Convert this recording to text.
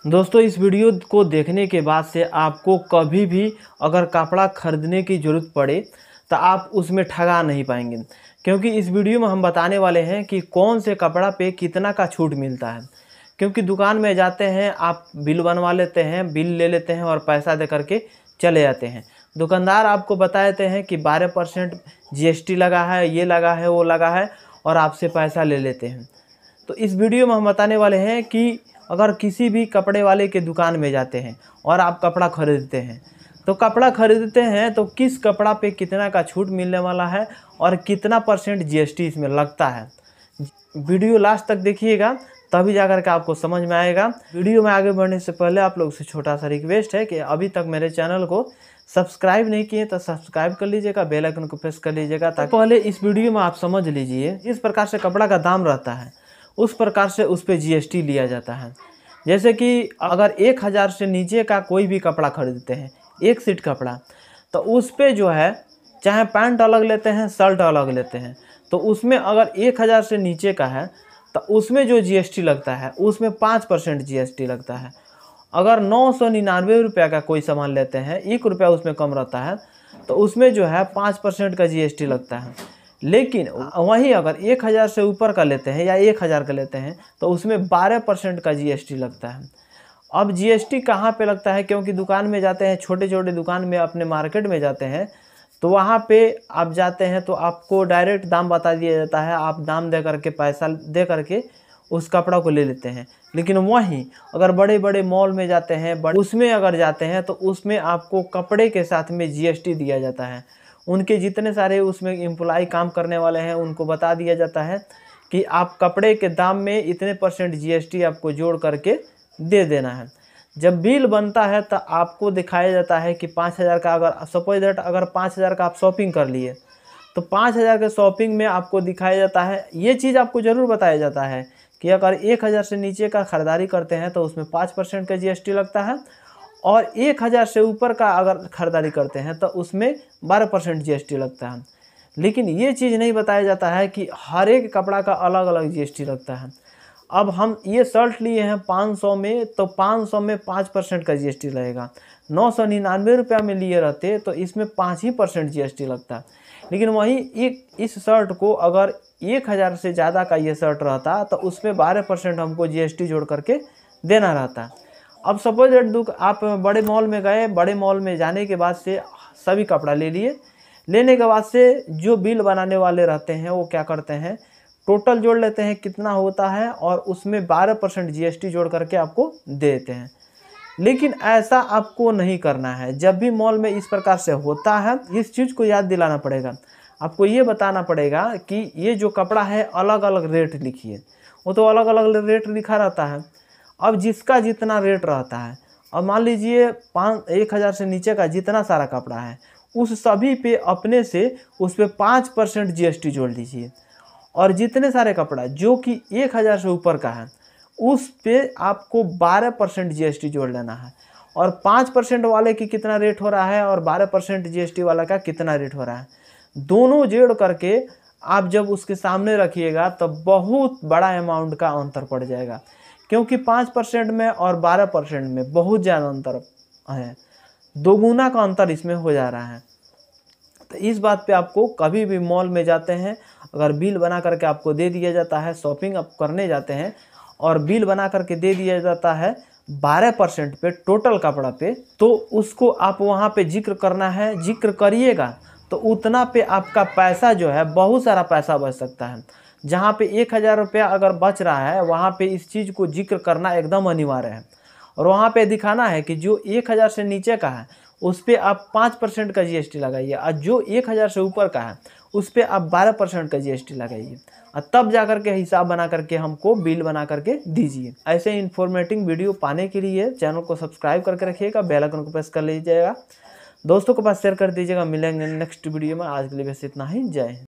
दोस्तों इस वीडियो को देखने के बाद से आपको कभी भी अगर कपड़ा खरीदने की ज़रूरत पड़े तो आप उसमें ठगा नहीं पाएंगे, क्योंकि इस वीडियो में हम बताने वाले हैं कि कौन से कपड़ा पे कितना का छूट मिलता है। क्योंकि दुकान में जाते हैं, आप बिल बनवा लेते हैं, बिल ले लेते हैं और पैसा दे करके चले जाते हैं। दुकानदार आपको बता देते हैं कि 12% GST लगा है, ये लगा है, वो लगा है, और आपसे पैसा ले लेते हैं। तो इस वीडियो में हम बताने वाले हैं कि अगर किसी भी कपड़े वाले के दुकान में जाते हैं और आप कपड़ा खरीदते हैं, तो कपड़ा खरीदते हैं तो किस कपड़ा पे कितना का छूट मिलने वाला है और कितना % GST इसमें लगता है। वीडियो लास्ट तक देखिएगा, तभी जाकर के आपको समझ में आएगा। वीडियो में आगे बढ़ने से पहले आप लोग से छोटा सा रिक्वेस्ट है कि अभी तक मेरे चैनल को सब्सक्राइब नहीं किए तो सब्सक्राइब कर लीजिएगा, बेल आइकन को प्रेस कर लीजिएगा, ताकि पहले इस वीडियो में आप समझ लीजिए जिस प्रकार से कपड़ा का दाम रहता है उस प्रकार से उस पर GST लिया जाता है। जैसे कि अगर 1000 से नीचे का कोई भी कपड़ा खरीदते हैं, एक सीट कपड़ा, तो उस पर जो है चाहे पैंट अलग लेते हैं, शर्ट अलग लेते हैं, तो उसमें अगर 1000 से नीचे का है तो उसमें जो GST लगता है उसमें 5% GST लगता है। अगर 999 रुपये का कोई सामान लेते हैं, 1 रुपया उसमें कम रहता है, तो उसमें जो है 5% का GST लगता है। लेकिन वहीं अगर 1000 से ऊपर का लेते हैं या 1000 का लेते हैं तो उसमें 12% का GST लगता है। अब GST कहाँ पे लगता है? क्योंकि दुकान में जाते हैं, छोटे छोटे दुकान में अपने मार्केट में जाते हैं, तो वहाँ पे आप जाते हैं तो आपको डायरेक्ट दाम बता दिया जाता है, आप दाम दे करके, पैसा दे करके उस कपड़ा को ले लेते हैं। लेकिन वहीं अगर बड़े बड़े मॉल में जाते हैं, उसमें अगर जाते हैं तो उसमें आपको कपड़े के साथ में GST दिया जाता है। उनके जितने सारे उसमें एम्प्लॉय काम करने वाले हैं उनको बता दिया जाता है कि आप कपड़े के दाम में इतने % GST आपको जोड़ करके दे देना है। जब बिल बनता है तो आपको दिखाया जाता है कि 5000 का, अगर सपोज दैट अगर 5000 का आप शॉपिंग कर लिए तो 5000 के शॉपिंग में आपको दिखाया जाता है, ये चीज़ आपको ज़रूर बताया जाता है कि अगर 1000 से नीचे का ख़रीदारी करते हैं तो उसमें 5% का GST लगता है, और 1000 से ऊपर का अगर ख़रीदारी करते हैं तो उसमें 12% GST लगता है। लेकिन ये चीज़ नहीं बताया जाता है कि हर एक कपड़ा का अलग अलग GST लगता है। अब हम ये शर्ट लिए हैं 500 में, तो 500 में 5% का GST लगेगा। 999 रुपया में लिए रहते तो इसमें 5% GST लगता। लेकिन वहीं इस शर्ट को अगर 1000 से ज़्यादा का ये शर्ट रहता तो उसमें 12% हमको GST जोड़ करके देना रहता। अब सपोज दैट आप बड़े मॉल में गए, बड़े मॉल में जाने के बाद से सभी कपड़ा ले लिए, लेने के बाद से जो बिल बनाने वाले रहते हैं वो क्या करते हैं, टोटल जोड़ लेते हैं कितना होता है और उसमें 12% GST जोड़ करके आपको दे देते हैं। लेकिन ऐसा आपको नहीं करना है। जब भी मॉल में इस प्रकार से होता है, इस चीज़ को याद दिलाना पड़ेगा, आपको ये बताना पड़ेगा कि ये जो कपड़ा है अलग अलग रेट लिखिए। वो तो अलग अलग रेट लिखा रहता है। अब जिसका जितना रेट रहता है, अब मान लीजिए 1000 से नीचे का जितना सारा कपड़ा है उस सभी पे अपने से उस पर 5% GST जोड़ दीजिए, और जितने सारे कपड़ा जो कि 1000 से ऊपर का है उस पे आपको 12% GST जोड़ लेना है। और 5% वाले की कितना रेट हो रहा है और 12% GST वाला का कितना रेट हो रहा है, दोनों जोड़ करके आप जब उसके सामने रखिएगा तो बहुत बड़ा अमाउंट का अंतर पड़ जाएगा। क्योंकि 5% में और 12% में बहुत ज़्यादा अंतर है, दोगुना का अंतर इसमें हो जा रहा है। तो इस बात पे आपको कभी भी मॉल में जाते हैं, अगर बिल बना करके आपको दे दिया जाता है, शॉपिंग आप करने जाते हैं और बिल बना करके दे दिया जाता है 12% पे टोटल कपड़ा पे, तो उसको आप वहाँ पे जिक्र करना है। जिक्र करिएगा तो उतना पे आपका पैसा जो है, बहुत सारा पैसा बच सकता है। जहाँ पे 1000 रुपया अगर बच रहा है वहाँ पे इस चीज़ को जिक्र करना एकदम अनिवार्य है। और वहाँ पे दिखाना है कि जो 1000 से नीचे का है उस पर आप 5% का GST लगाइए, और जो 1000 से ऊपर का है उस पर आप 12% का GST लगाइए, और तब जा कर के हिसाब बना करके हमको बिल बना करके दीजिए। ऐसे इन्फॉर्मेटिव वीडियो पाने के लिए चैनल को सब्सक्राइब करके रखिएगा, बेल आइकन को प्रेस कर लीजिएगा, दोस्तों के पास शेयर कर दीजिएगा। मिलेंगे नेक्स्ट वीडियो में। आज के लिए बस इतना ही। जय हिंद।